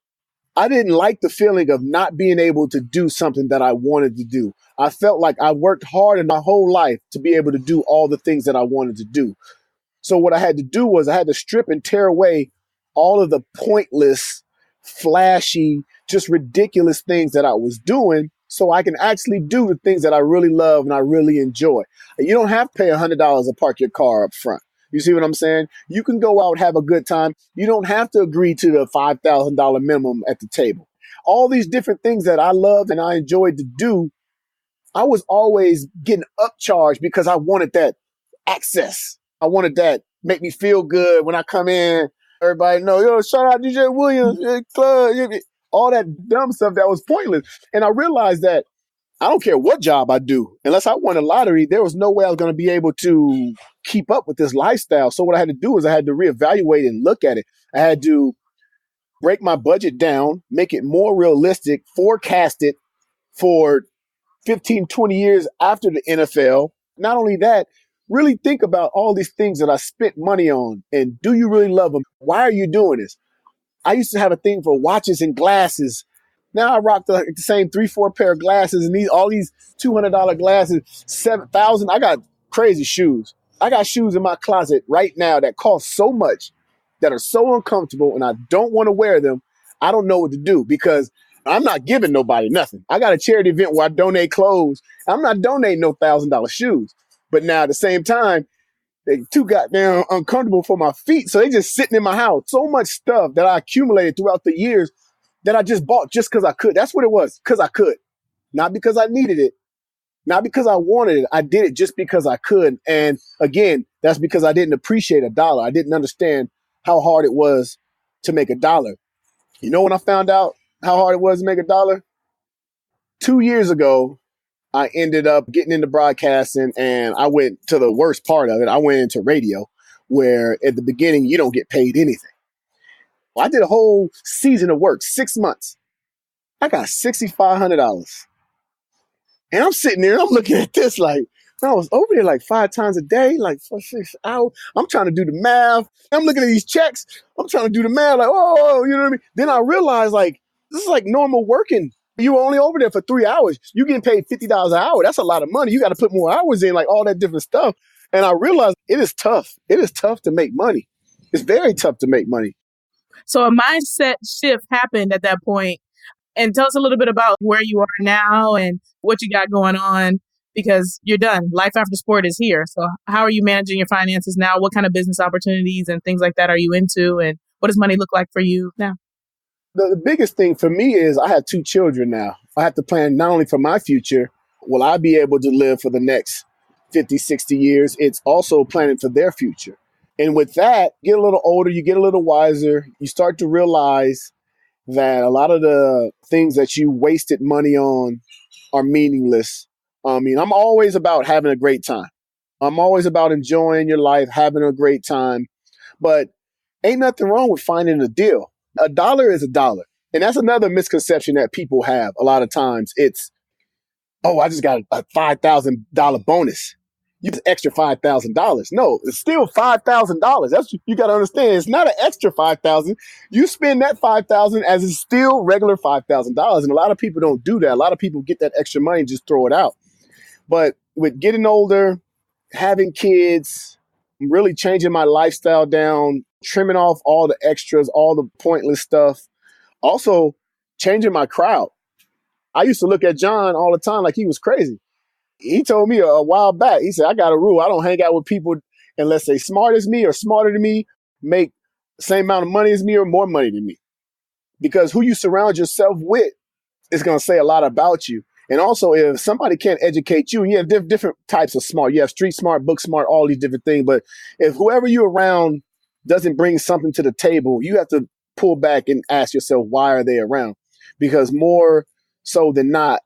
Speaker 3: I didn't like the feeling of not being able to do something that I wanted to do. I felt like I worked hard in my whole life to be able to do all the things that I wanted to do. So what I had to do was I had to strip and tear away all of the pointless, flashy, just ridiculous things that I was doing so I can actually do the things that I really love and I really enjoy. You don't have to pay $100 to park your car up front. You see what I'm saying? You can go out, have a good time. You don't have to agree to the $5,000 minimum at the table. All these different things that I loved and I enjoyed to do, I was always getting upcharged because I wanted that access. I wanted that make me feel good when I come in. Everybody know, yo, shout out DJ Williams, club, all that dumb stuff that was pointless. And I realized that I don't care what job I do. Unless I won a lottery, there was no way I was going to be able to keep up with this lifestyle. So what I had to do is I had to reevaluate and look at it. I had to break my budget down, make it more realistic, forecast it for 15, 20 years after the NFL. Not only that, really think about all these things that I spent money on. And do you really love them? Why are you doing this? I used to have a thing for watches and glasses. Now I rock the same 3-4 pair of glasses, and all these $200 glasses, $7,000. I got crazy shoes. I got shoes in my closet right now that cost so much, that are so uncomfortable, and I don't want to wear them. I don't know what to do because I'm not giving nobody nothing. I got a charity event where I donate clothes. I'm not donating no $1,000 shoes. But now at the same time, they too goddamn uncomfortable for my feet. So they just sitting in my house. So much stuff that I accumulated throughout the years that I just bought just because I could. That's what it was, because I could. Not because I needed it. Not because I wanted it. I did it just because I could. And again, that's because I didn't appreciate a dollar. I didn't understand how hard it was to make a dollar. You know when I found out how hard it was to make a dollar? 2 years ago, I ended up getting into broadcasting, and I went to the worst part of it. I went into radio, where at the beginning, you don't get paid anything. Well, I did a whole season of work, 6 months. I got $6,500. And I'm sitting there and I'm looking at this like, I was over there like 5 times a day, like for 6 hours. I'm trying to do the math. I'm looking at these checks. I'm trying to do the math like, oh, you know what I mean? Then I realized like, this is like normal working. You were only over there for 3 hours. You getting paid $50 an hour. That's a lot of money. You got to put more hours in, like all that different stuff. And I realized it is tough. It is tough to make money. It's very tough to make money.
Speaker 2: So a mindset shift happened at that point. And tell us a little bit about where you are now and what you got going on, because you're done. Life after sport is here. So how are you managing your finances now? What kind of business opportunities and things like that are you into? And what does money look like for you now?
Speaker 3: The biggest thing for me is I have 2 children now. I have to plan not only for my future, will I be able to live for the next 50, 60 years? It's also planning for their future. And with that, get a little older, you get a little wiser, you start to realize that a lot of the things that you wasted money on are meaningless. I mean, I'm always about having a great time. I'm always about enjoying your life, having a great time. But ain't nothing wrong with finding a deal. A dollar is a dollar. And that's another misconception that people have a lot of times. It's, oh, I just got a $5,000 bonus. You get extra $5,000. No, it's still $5,000. That's you got to understand. It's not an extra $5,000. You spend that $5,000 as it's still regular $5,000, and a lot of people don't do that. A lot of people get that extra money and just throw it out. But with getting older, having kids, really changing my lifestyle down, trimming off all the extras, all the pointless stuff, also changing my crowd. I used to look at John all the time like he was crazy. He told me a while back, he said, I got a rule. I don't hang out with people unless they smart as me or smarter than me, make the same amount of money as me or more money than me. Because who you surround yourself with is going to say a lot about you. And also, if somebody can't educate you, and you have different types of smart. You have street smart, book smart, all these different things. But if whoever you're around doesn't bring something to the table, you have to pull back and ask yourself, why are they around? Because more so than not,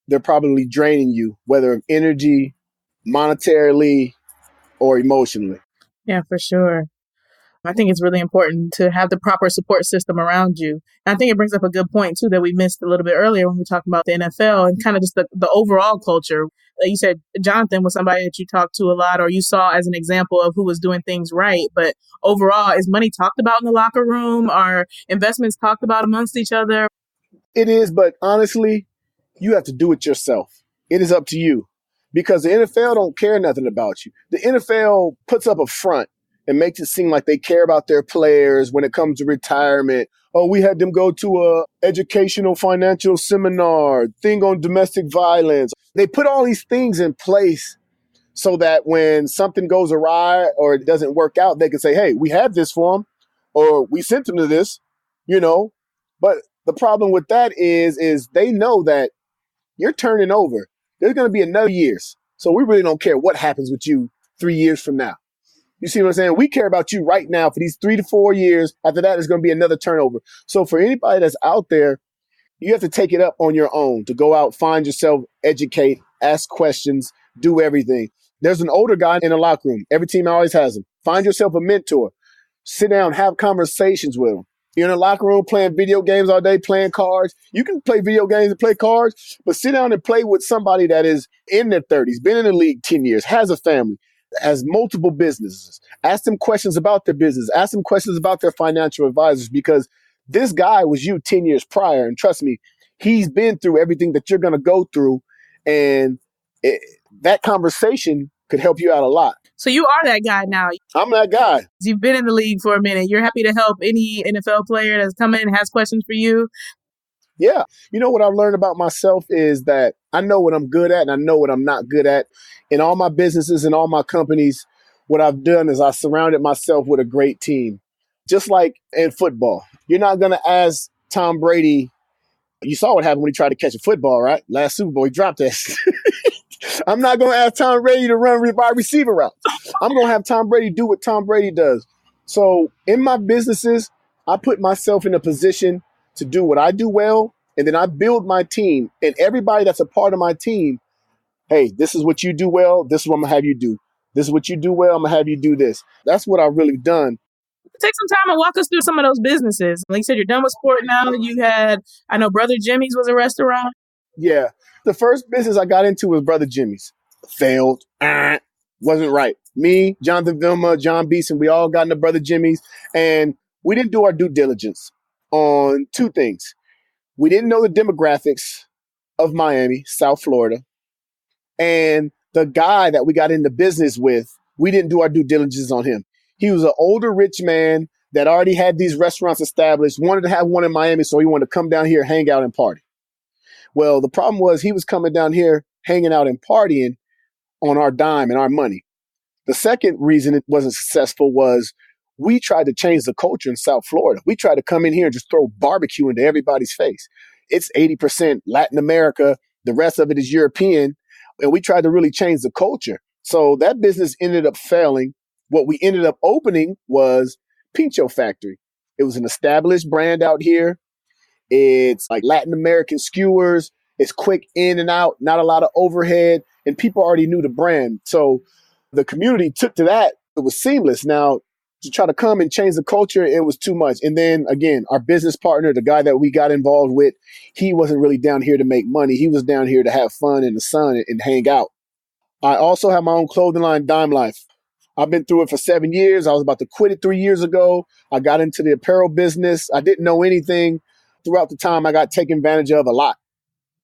Speaker 3: they're probably draining you, whether energy, monetarily, or emotionally.
Speaker 2: Yeah, for sure. I think it's really important to have the proper support system around you. And I think it brings up a good point, too, that we missed a little bit earlier when we were talking about the NFL and kind of just the overall culture. You said Jonathan was somebody that you talked to a lot or you saw as an example of who was doing things right. But overall, is money talked about in the locker room? Are investments talked about amongst each other?
Speaker 3: It is, but honestly, you have to do it yourself. It is up to you because the NFL don't care nothing about you. The NFL puts up a front and makes it seem like they care about their players when it comes to retirement. Oh, we had them go to a educational financial seminar, thing on domestic violence. They put all these things in place so that when something goes awry or it doesn't work out, they can say, hey, we had this for them or we sent them to this, you know. But the problem with that is they know that you're turning over. There's going to be another years. So we really don't care what happens with you 3 years from now. You see what I'm saying? We care about you right now for these 3 to 4 years. After that, there's going to be another turnover. So for anybody that's out there, you have to take it up on your own to go out, find yourself, educate, ask questions, do everything. There's an older guy in the locker room. Every team always has him. Find yourself a mentor. Sit down, have conversations with them. You're in the locker room playing video games all day, playing cards. You can play video games and play cards, but sit down and play with somebody that is in their 30s, been in the league 10 years, has a family, has multiple businesses. Ask them questions about their business. Ask them questions about their financial advisors because this guy was you 10 years prior. And trust me, he's been through everything that you're going to go through. And that conversation could help you out a lot.
Speaker 2: So you are that guy now.
Speaker 3: I'm that guy.
Speaker 2: You've been in the league for a minute. You're happy to help any NFL player that's come in and has questions for you.
Speaker 3: Yeah. You know what I've learned about myself is that I know what I'm good at and I know what I'm not good at. In all my businesses and all my companies, what I've done is I surrounded myself with a great team. Just like in football, you're not going to ask Tom Brady. You saw what happened when he tried to catch a football, right? Last Super Bowl, he dropped that. I'm not going to ask Tom Brady to run wide receiver routes. I'm going to have Tom Brady do what Tom Brady does. So in my businesses, I put myself in a position to do what I do well, and then I build my team. And everybody that's a part of my team, hey, this is what you do well. This is what I'm going to have you do. This is what you do well. I'm going to have you do this. That's what I've really done.
Speaker 2: Take some time and walk us through some of those businesses. Like you said, you're done with sport now. You had, I know Brother Jimmy's was a restaurant.
Speaker 3: Yeah. The first business I got into was Brother Jimmy's. Failed. Wasn't right. Me, Jonathan Vilma, John Beeson, we all got into Brother Jimmy's. And we didn't do our due diligence on two things. We didn't know the demographics of Miami, South Florida. And the guy that we got into business with, we didn't do our due diligence on him. He was an older rich man that already had these restaurants established, wanted to have one in Miami, so he wanted to come down here, hang out and party. Well, the problem was he was coming down here, hanging out and partying on our dime and our money. The second reason it wasn't successful was we tried to change the culture in South Florida. We tried to come in here and just throw barbecue into everybody's face. It's 80% Latin America. The rest of it is European. And we tried to really change the culture. So that business ended up failing. What we ended up opening was Pincho Factory. It was an established brand out here. It's like Latin American skewers. It's quick in and out, not a lot of overhead, and people already knew the brand. So the community took to that. It was seamless. Now, to try to come and change the culture, it was too much. And then again, our business partner, the guy that we got involved with, he wasn't really down here to make money. He was down here to have fun in the sun and hang out. I also have my own clothing line, Dyme Lyfe. I've been through it for 7 years. I was about to quit it 3 years ago. I got into the apparel business. I didn't know anything. Throughout the time, I got taken advantage of a lot.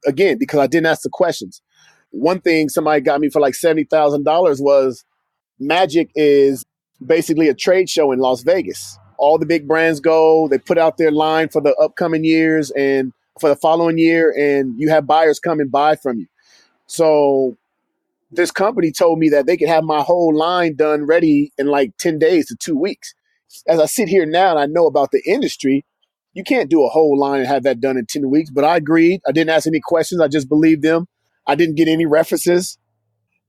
Speaker 3: Again, because I didn't ask the questions. One thing somebody got me for like $70,000 was Magic is basically a trade show in Las Vegas. All the big brands go, they put out their line for the upcoming years and for the following year, and you have buyers come and buy from you. So this company told me that they could have my whole line done ready in like 10 days to 2 weeks. As I sit here now and I know about the industry, you can't do a whole line and have that done in 10 weeks. But I agreed. I didn't ask any questions. I just believed them. I didn't get any references.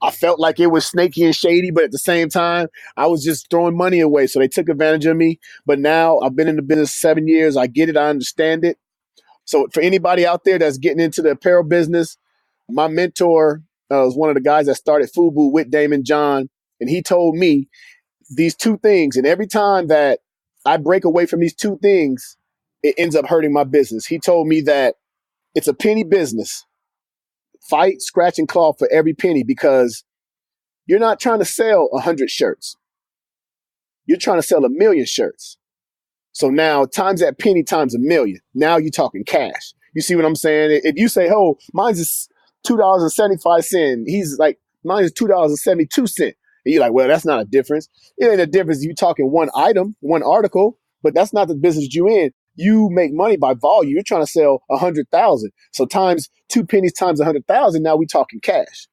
Speaker 3: I felt like it was snaky and shady, but at the same time, I was just throwing money away. So they took advantage of me. But now I've been in the business 7 years. I get it. I understand it. So for anybody out there that's getting into the apparel business, my mentor was one of the guys that started FUBU with Damon John. And he told me these two things. And every time that I break away from these two things, it ends up hurting my business. He told me that it's a penny business. Fight, scratch, and claw for every penny, because you're not trying to sell 100 shirts. You're trying to sell 1 million shirts. So now times that penny times 1 million. Now you're talking cash. You see what I'm saying? If you say, oh, mine's is $2.75. He's like, mine is $2.72. And you're like, well, that's not a difference. It ain't a difference. You talking one item, one article, but that's not the business you in. You make money by volume. You're trying to sell 100,000. So times 2 pennies times 100,000. Now we talking cash.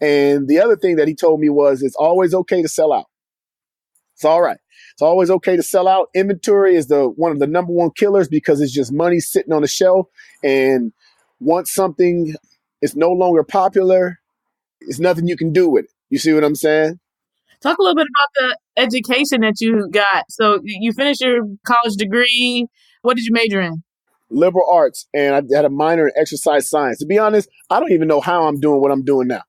Speaker 3: And the other thing that he told me was, it's always okay to sell out. It's all right. It's always okay to sell out. Inventory is one of the number one killers, because it's just money sitting on the shelf. And once something is no longer popular, it's nothing you can do with it. You see what I'm saying?
Speaker 2: Talk a little bit about the education that you got. So you finished your college degree. What did you major in?
Speaker 3: Liberal arts, and I had a minor in exercise science. To be honest, I don't even know how I'm doing what I'm doing now.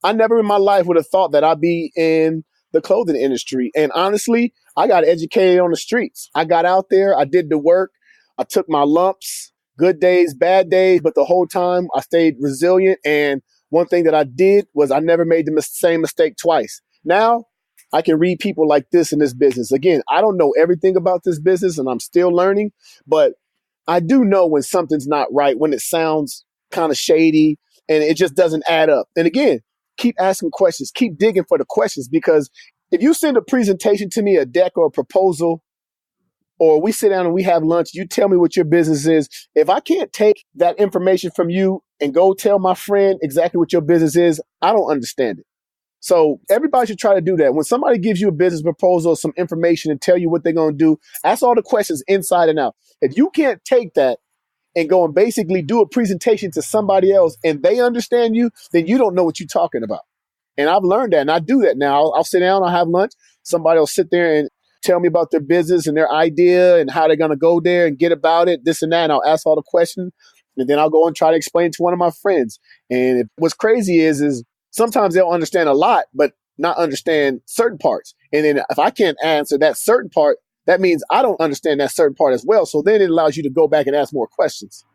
Speaker 3: I never in my life would have thought that I'd be in the clothing industry. And honestly, I got educated on the streets. I got out there, I did the work, I took my lumps, good days, bad days, but the whole time I stayed resilient. And one thing that I did was I never made the same mistake twice. Now I can read people like this in this business. Again, I don't know everything about this business and I'm still learning, but I do know when something's not right, when it sounds kind of shady and it just doesn't add up. And again, keep asking questions, keep digging for the questions, because if you send a presentation to me, a deck or a proposal, or we sit down and we have lunch, you tell me what your business is. If I can't take that information from you and go tell my friend exactly what your business is, I don't understand it. So everybody should try to do that. When somebody gives you a business proposal, some information, and tell you what they're going to do, ask all the questions inside and out. If you can't take that and go and basically do a presentation to somebody else and they understand you, then you don't know what you're talking about. And I've learned that, and I do that now. I'll sit down, I'll have lunch. Somebody will sit there and tell me about their business and their idea and how they're going to go there and get about it, this and that. And I'll ask all the questions, and then I'll go and try to explain it to one of my friends. And what's crazy is sometimes they'll understand a lot, but not understand certain parts. And then if I can't answer that certain part, that means I don't understand that certain part as well. So then it allows you to go back and ask more questions.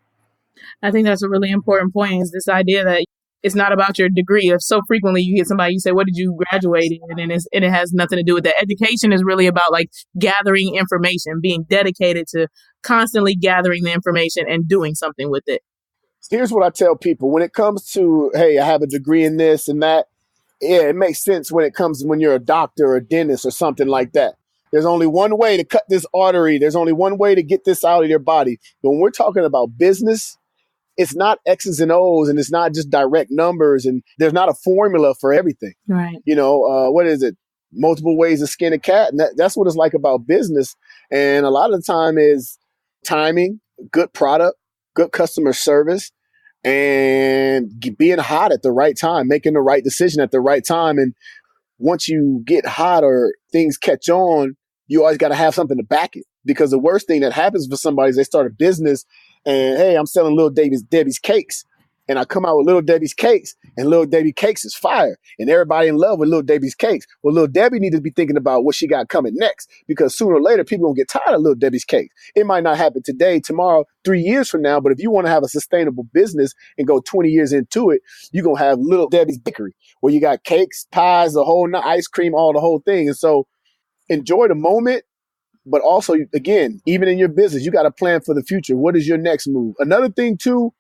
Speaker 2: I think that's a really important point, is this idea that it's not about your degree. If so frequently you get somebody, you say, what did you graduate in? And it has nothing to do with that. Education is really about like gathering information, being dedicated to constantly gathering the information and doing something with it.
Speaker 3: Here's what I tell people when it comes to, hey, I have a degree in this and that. Yeah, it makes sense when you're a doctor or a dentist or something like that. There's only one way to cut this artery. There's only one way to get this out of your body. But when we're talking about business, it's not X's and O's, and it's not just direct numbers, and there's not a formula for everything.
Speaker 2: Right.
Speaker 3: What is it? Multiple ways to skin a cat. And that's what it's like about business. And a lot of the time is timing, good product, good customer service, and being hot at the right time, making the right decision at the right time. And once you get hot or things catch on, you always got to have something to back it. Because the worst thing that happens for somebody is they start a business and hey, I'm selling Little Debbie's cakes. And I come out with Little Debbie's cakes, and Little Debbie cakes is fire. And everybody in love with Little Debbie's cakes. Well, Little Debbie needs to be thinking about what she got coming next, because sooner or later, people going to get tired of Little Debbie's cakes. It might not happen today, tomorrow, 3 years from now, but if you want to have a sustainable business and go 20 years into it, you're going to have Little Debbie's Bakery, where you got cakes, pies, the whole ice cream, all the whole thing. And so enjoy the moment. But also, again, even in your business, you got to plan for the future. What is your next move? Another thing, too,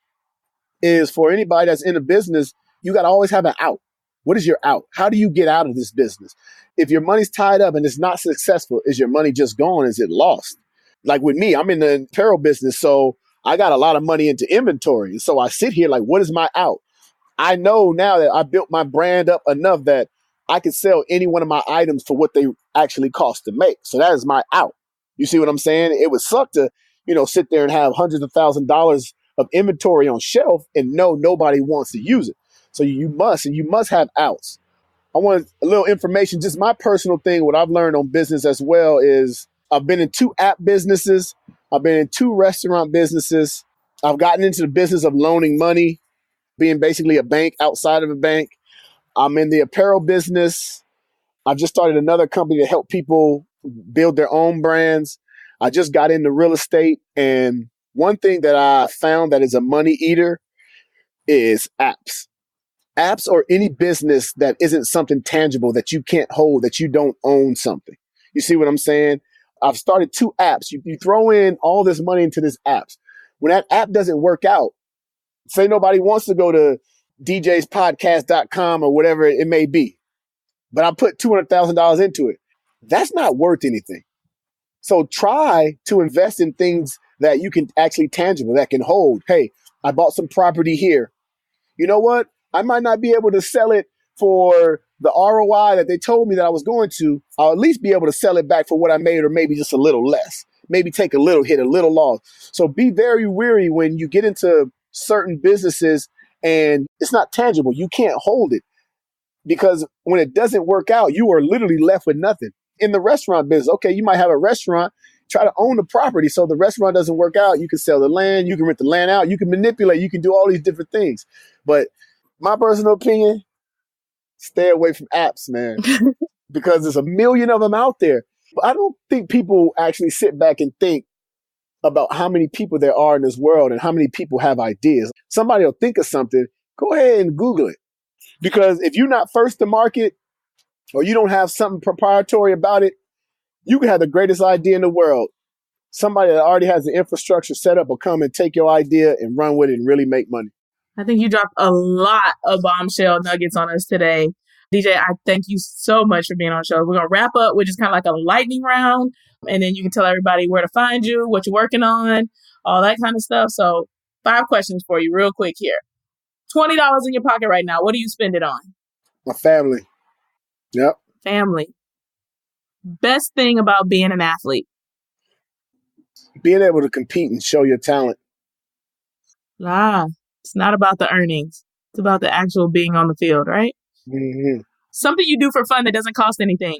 Speaker 3: is for anybody that's in a business, you got to always have an out. What is your out? How do you get out of this business? If your money's tied up and it's not successful, is your money just gone? Is it lost? Like with me, I'm in the apparel business, so I got a lot of money into inventory. And so I sit here like, what is my out? I know now that I built my brand up enough that I can sell any one of my items for what they actually cost to make. So that is my out. You see what I'm saying? It would suck to, sit there and have hundreds of $1,000s of inventory on shelf and know nobody wants to use it. So you must have outs. I want a little information, just my personal thing. What I've learned on business as well is I've been in 2 app businesses. I've been in 2 restaurant businesses. I've gotten into the business of loaning money, being basically a bank outside of a bank. I'm in the apparel business. I've just started another company to help people build their own brands. I just got into real estate. And one thing that I found that is a money eater is apps. Apps or any business that isn't something tangible that you can't hold, that you don't own something. You see what I'm saying? I've started 2 apps. You throw in all this money into this apps. When that app doesn't work out, say nobody wants to go to djspodcast.com or whatever it may be, but I put $200,000 into it. That's not worth anything. So try to invest in things that you can actually tangible, that can hold. Hey, I bought some property here. You know what? I might not be able to sell it for the ROI that they told me that I was going to. I'll at least be able to sell it back for what I made, or maybe just a little less. Maybe take a little hit, a little loss. So be very wary when you get into certain businesses and it's not tangible. You can't hold it, because when it doesn't work out, you are literally left with nothing. In the restaurant business, okay, you might have a restaurant, try to own the property. So the restaurant doesn't work out, you can sell the land, you can rent the land out, you can manipulate, you can do all these different things. But my personal opinion, stay away from apps, man, because there's a million of them out there. But I don't think people actually sit back and think about how many people there are in this world and how many people have ideas. Somebody will think of something, go ahead and Google it. Because if you're not first to market, or you don't have something proprietary about it, you can have the greatest idea in the world. Somebody that already has the infrastructure set up will come and take your idea and run with it and really make money.
Speaker 2: I think you dropped a lot of bombshell nuggets on us today. DJ, I thank you so much for being on the show. We're going to wrap up with just kind of like a lightning round, and then you can tell everybody where to find you, what you're working on, all that kind of stuff. So 5 questions for you real quick here. $20 in your pocket right now. What do you spend it on?
Speaker 3: My family. Yep.
Speaker 2: Family. Best thing about being an athlete?
Speaker 3: Being able to compete and show your talent.
Speaker 2: It's not about the earnings. It's about the actual being on the field, right?
Speaker 3: Mm-hmm.
Speaker 2: Something you do for fun that doesn't cost anything.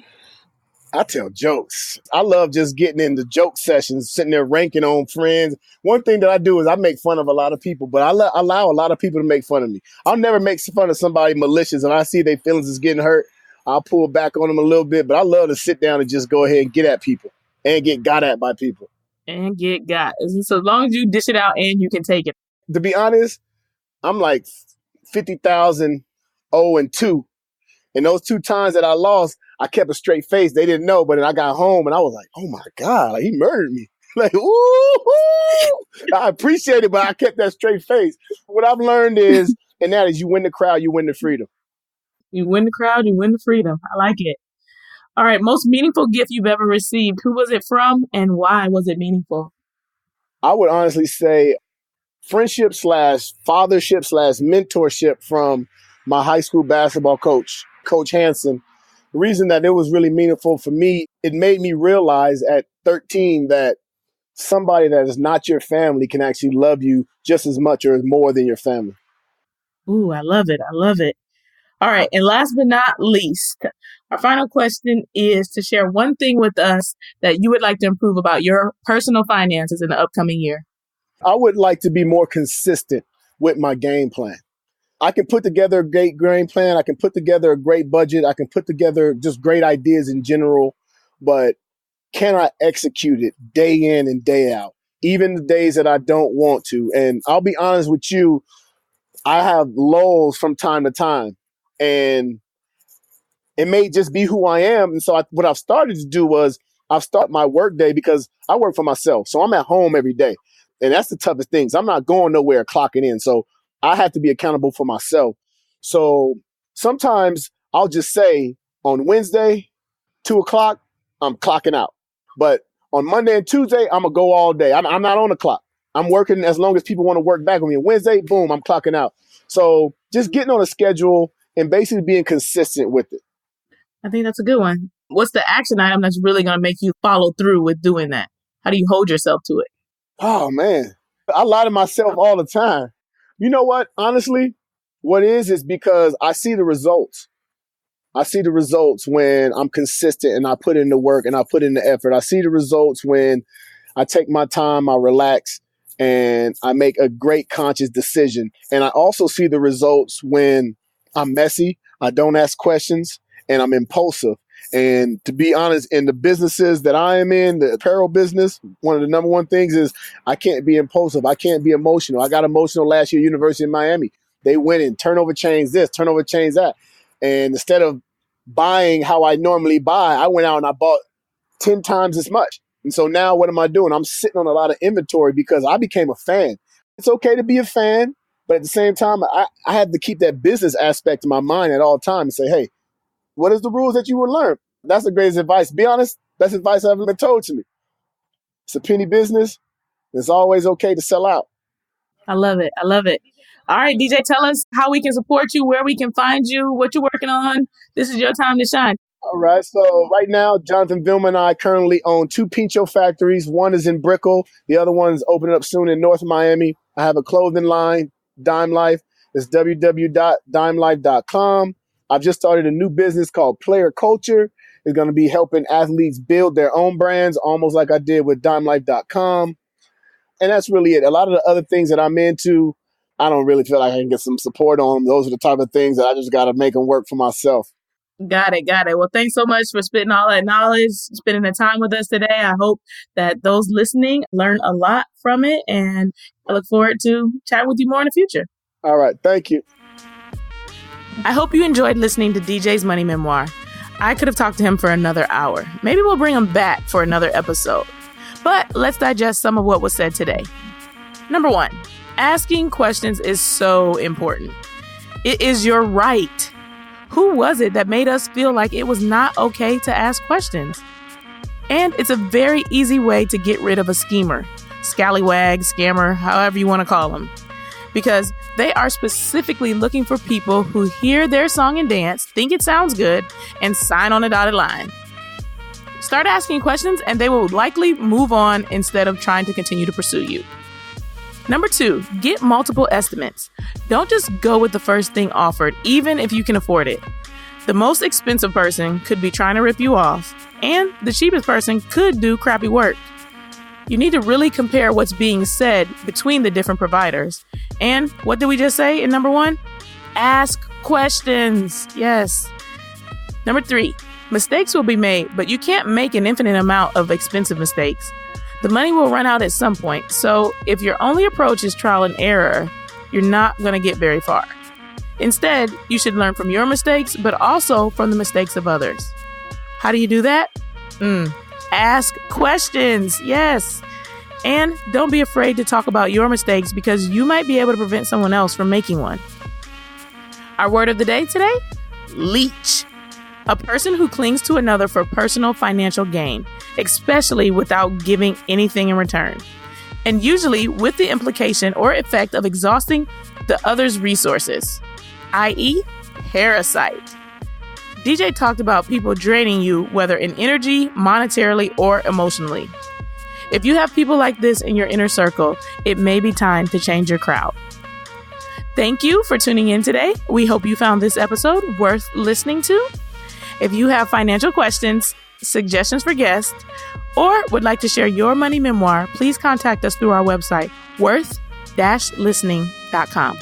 Speaker 3: I tell jokes. I love just getting into joke sessions, sitting there ranking on friends. One thing that I do is I make fun of a lot of people, but I allow a lot of people to make fun of me. I'll never make fun of somebody malicious. If I see their feelings is getting hurt, I'll pull back on them a little bit, but I love to sit down and just go ahead and get at people and get got at by people.
Speaker 2: And get got. So as long as you dish it out and you can take it.
Speaker 3: To be honest, I'm like 50,000 0-2. And those 2 times that I lost, I kept a straight face. They didn't know, but then I got home and I was like, oh my God, like he murdered me. Like, ooh, I appreciate it, but I kept that straight face. What I've learned is, and that is, you win the crowd, you win the freedom.
Speaker 2: You win the crowd, you win the freedom. I like it. All right, most meaningful gift you've ever received. Who was it from and why was it meaningful?
Speaker 3: I would honestly say friendship / fathership / mentorship from my high school basketball coach, Coach Hansen. The reason that it was really meaningful for me, it made me realize at 13 that somebody that is not your family can actually love you just as much or more than your family.
Speaker 2: Ooh, I love it. I love it. All right. And last but not least, our final question is to share one thing with us that you would like to improve about your personal finances in the upcoming year.
Speaker 3: I would like to be more consistent with my game plan. I can put together a great game plan. I can put together a great budget. I can put together just great ideas in general, but can I execute it day in and day out, even the days that I don't want to? And I'll be honest with you, I have lulls from time to time, and it may just be who I am. And so what I've started to do was I've started my work day because I work for myself. So I'm at home every day. And that's the toughest things. I'm not going nowhere clocking in. So I have to be accountable for myself. So sometimes I'll just say on Wednesday, 2:00, I'm clocking out. But on Monday and Tuesday, I'm going to go all day. I'm not on the clock. I'm working as long as people want to work back with me. And Wednesday, boom, I'm clocking out. So just getting on a schedule and basically being consistent with it.
Speaker 2: I think that's a good one. What's the action item that's really going to make you follow through with doing that? How do you hold yourself to it?
Speaker 3: Oh, man. I lie to myself all the time. You know what? Honestly, what is because I see the results. I see the results when I'm consistent and I put in the work and I put in the effort. I see the results when I take my time, I relax, and I make a great conscious decision. And I also see the results when I'm messy, I don't ask questions, and I'm impulsive. And to be honest, in the businesses that I am in, the apparel business, one of the number one things is I can't be impulsive. I can't be emotional. I got emotional last year, University of Miami. They went in, turnover change this, turnover change that. And instead of buying how I normally buy, I went out and I bought 10 times as much. And so now what am I doing? I'm sitting on a lot of inventory because I became a fan. It's okay to be a fan, but at the same time, I had to keep that business aspect in my mind at all times and say, hey, what is the rules that you will learn? That's the greatest advice. Be honest, best advice I've ever been told to me. It's a penny business. It's always okay to sell out.
Speaker 2: I love it. I love it. All right, DJ, tell us how we can support you, where we can find you, what you're working on. This is your time to shine.
Speaker 3: All right. So right now, Jonathan Vilma and I currently own 2 Pincho factories. One is in Brickell. The other one is opening up soon in North Miami. I have a clothing line, Dyme Lyfe. It's www.dymelyfe.com. I've just started a new business called Player Culture. It's going to be helping athletes build their own brands, almost like I did with dymelyfe.com. And that's really it. A lot of the other things that I'm into, I don't really feel like I can get some support on them. Those are the type of things that I just got to make them work for myself.
Speaker 2: Got it. Well, thanks so much for spitting all that knowledge, spending the time with us today. I hope that those listening learn a lot from it, and I look forward to chatting with you more in the future.
Speaker 3: All right. Thank you.
Speaker 2: I hope you enjoyed listening to DJ's Money Memoir. I could have talked to him for another hour. Maybe we'll bring him back for another episode. But let's digest some of what was said today. Number 1, asking questions is so important. It is your right. Who was it that made us feel like it was not okay to ask questions? And it's a very easy way to get rid of a schemer, scallywag, scammer, however you want to call them. Because they are specifically looking for people who hear their song and dance, think it sounds good, and sign on a dotted line. Start asking questions and they will likely move on instead of trying to continue to pursue you. Number 2, get multiple estimates. Don't just go with the first thing offered, even if you can afford it. The most expensive person could be trying to rip you off, and the cheapest person could do crappy work. You need to really compare what's being said between the different providers. And what did we just say in number 1? Ask questions. Yes. Number 3, mistakes will be made, but you can't make an infinite amount of expensive mistakes. The money will run out at some point. So if your only approach is trial and error, you're not going to get very far. Instead, you should learn from your mistakes, but also from the mistakes of others. How do you do that? Ask questions. Yes. And don't be afraid to talk about your mistakes because you might be able to prevent someone else from making one. Our word of the day today, leech. A person who clings to another for personal financial gain, especially without giving anything in return. And usually with the implication or effect of exhausting the other's resources, i.e. parasite. DJ talked about people draining you, whether in energy, monetarily, or emotionally. If you have people like this in your inner circle, it may be time to change your crowd. Thank you for tuning in today. We hope you found this episode worth listening to. If you have financial questions, suggestions for guests, or would like to share your money memoir, please contact us through our website, worth-listening.com.